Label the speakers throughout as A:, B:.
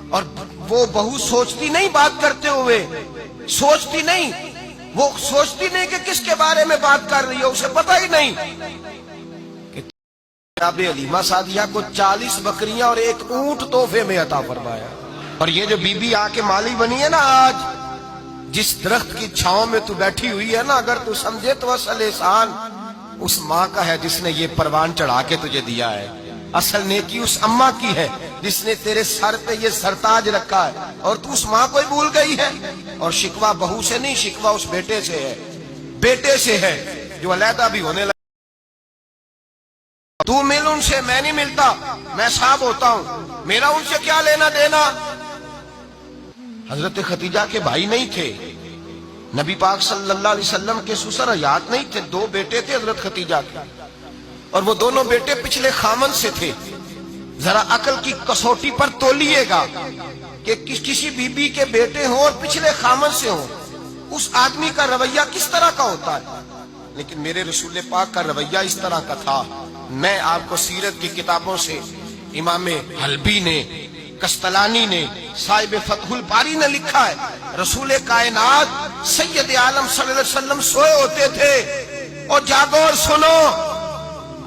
A: اور وہ بہو سوچتی نہیں بات کرتے ہوئے، سوچتی نہیں، وہ سوچتی نہیں کہ کس کے بارے میں بات کر رہی ہے، اسے پتہ ہی نہیں کہ جناب علیمہ سعدیہ کو 40 بکریاں اور 1 اونٹ تحفے میں عطا فرمایا۔ اور یہ جو بی بی آ کے مالی بنی ہے نا، آج جس درخت کی چھاؤں میں تو بیٹھی ہوئی ہے نا، اگر تو سمجھے تو اصل احسان اس ماں کا ہے جس نے یہ پروان چڑھا کے تجھے دیا ہے، اصل نیکی اس اماں کی ہے جس نے تیرے سر پہ یہ سرتاج رکھا ہے، اور تو اس ماں کو ہی بھول گئی ہے۔ اور شکوہ بہو سے نہیں، شکوہ اس بیٹے سے ہے، بیٹے سے ہے جو علیحدہ بھی ہونے لگا۔ تو مل ان سے، میں نہیں ملتا، میں صاحب ہوتا ہوں، میرا ان سے کیا لینا دینا۔ حضرت خدیجہ کے بھائی نہیں تھے، نبی پاک صلی اللہ علیہ وسلم کے سسر حیات نہیں تھے، 2 بیٹے تھے حضرت خدیجہ کے، اور وہ دونوں بیٹے پچھلے خامن سے تھے۔ ذرا عقل کی کسوٹی پر تولیے گا کہ کسی بی بی کے بیٹے ہوں اور پچھلے خامن سے ہوں، اس آدمی کا رویہ کس طرح کا ہوتا ہے۔ لیکن میرے رسول پاک کا رویہ اس طرح کا تھا۔ میں آپ کو سیرت کی کتابوں سے، امام حلبی نے، کستلانی نے، صاحب فتح الباری نے لکھا ہے، رسول کائنات سید عالم صلی اللہ علیہ وسلم سوئے ہوتے تھے اور جاگو اور سنو،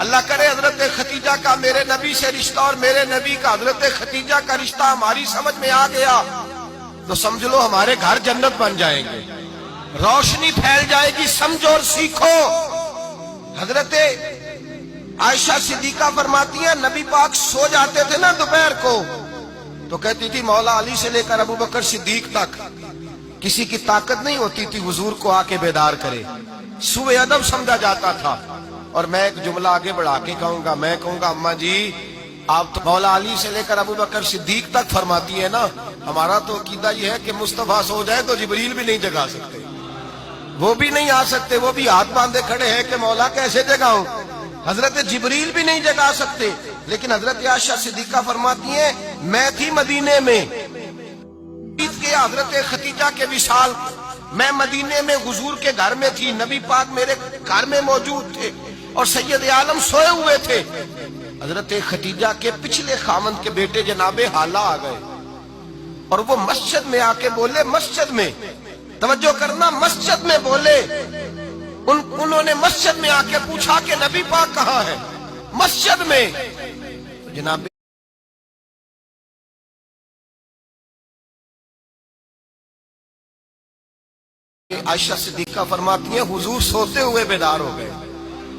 A: اللہ کرے حضرت خدیجہ کا میرے نبی سے رشتہ اور میرے نبی کا حضرت خدیجہ کا رشتہ ہماری سمجھ میں آ گیا تو سمجھ لو ہمارے گھر جنت بن جائیں گے، روشنی پھیل جائے گی، سمجھو اور سیکھو۔ حضرت عائشہ صدیقہ فرماتی ہیں نبی پاک سو جاتے تھے نا دوپہر کو تو کہتی تھی مولا علی سے لے کر ابو بکر صدیق تک کسی کی طاقت نہیں ہوتی تھی حضور کو آ کے بیدار کرے، سوء ادب سمجھا جاتا تھا۔ اور میں ایک جملہ آگے بڑھا کے کہوں گا، میں کہوں گا اماں جی آپ تو مولا علی سے لے کر ابو بکر صدیق تک فرماتی ہے نا، ہمارا تو عقیدہ یہ ہے کہ مصطفیٰ سو جائے تو جبریل بھی نہیں جگا سکتے، وہ بھی نہیں آ سکتے، وہ بھی ہاتھ باندھے کھڑے ہیں کہ مولا کیسے جگاؤں، حضرت جبریل بھی نہیں جگا سکتے۔ لیکن حضرت عائشہ صدیقہ فرماتی ہیں میں تھی مدینے میں کہ حضرت خدیجہ کے وصال، میں مدینے میں حضور کے گھر میں تھی، نبی پاک میرے گھر میں موجود تھے اور سید عالم سوئے ہوئے تھے۔ حضرت خدیجہ کے پچھلے خاوند کے بیٹے جناب حالہ آ گئے اور وہ مسجد میں آ کے بولے، مسجد میں توجہ کرنا، مسجد میں بولے، انہوں نے مسجد میں آ کے پوچھا کہ نبی پاک کہاں ہے، مسجد میں جناب عائشہ صدیقہ فرماتی ہیں حضور سوتے ہوئے بیدار ہو گئے،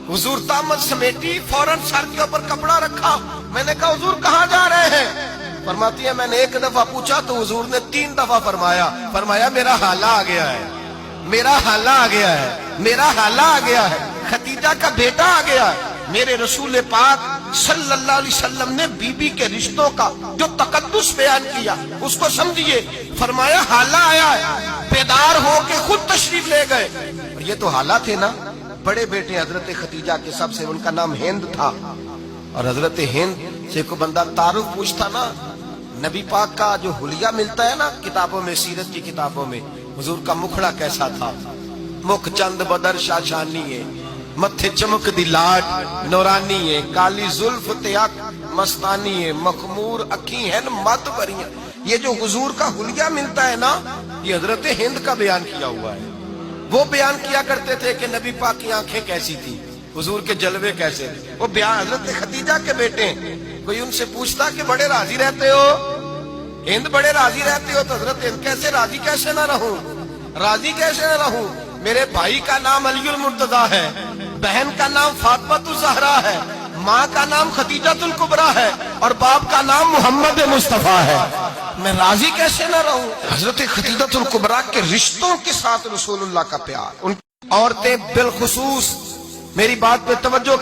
A: حضور طامت سمیٹی، فوراً سر کے اوپر کپڑا رکھا، میں نے کہا حضور کہاں جا رہے ہیں؟ فرماتی ہے میں نے 1 دفعہ پوچھا تو حضور نے 3 دفعہ فرمایا میرا حالہ آ گیا ہے، میرا حالہ آ گیا ہے، میرا حالہ آ گیا ہے، خدیجہ کا بیٹا آ گیا ہے۔ میرے رسول پاک صلی اللہ علیہ وسلم نے بی بی کے رشتوں کا جو تقدس بیان کیا اس کو سمجھیے، فرمایا حالہ آیا ہے، بیدار ہو کے خود تشریف لے گئے۔ اور یہ تو حالہ تھے نا، بڑے بیٹے حضرت خدیجہ کے سب سے، ان کا نام ہند تھا، اور حضرت ہند سے کوئی بندہ تعارف پوچھتا نا، نبی پاک کا جو حلیہ ملتا ہے نا کتابوں میں، سیرت کی کتابوں میں، حضور کا مکھڑا کیسا تھا، مکھ چند بدر شاشانی ہے، متھے چمک دی لاٹ نورانی ہے، کالی زلف تیاک مستانی ہے، مخمور اکھی ہیں مد بریاں۔ یہ جو حضور کا حلیہ ملتا ہے نا، یہ حضرت ہند کا بیان کیا ہوا ہے۔ وہ بیان کیا کرتے تھے کہ نبی پاک کی آنکھیں کیسی تھی، حضور کے جلوے کیسے تھے، وہ بیان حضرت خدیجہ کے بیٹے ہیں۔ کوئی ان سے پوچھتا کہ بڑے راضی رہتے ہو ہند، بڑے راضی رہتے ہو، تو حضرت ہند کیسے راضی کیسے نہ رہوں، راضی کیسے نہ رہوں، میرے بھائی کا نام علی المرتضیٰ ہے، بہن کا نام فاطمہ الزہرا ہے، ماں کا نام خدیجہ الکبریٰ ہے، اور باپ کا نام محمد مصطفیٰ ہے، میں راضی کیسے نہ رہوں۔ حضرت خدیجہ الکبریٰ کے رشتوں کے ساتھ رسول اللہ کا پیار، ان عورتیں بالخصوص، میری بات پہ توجہ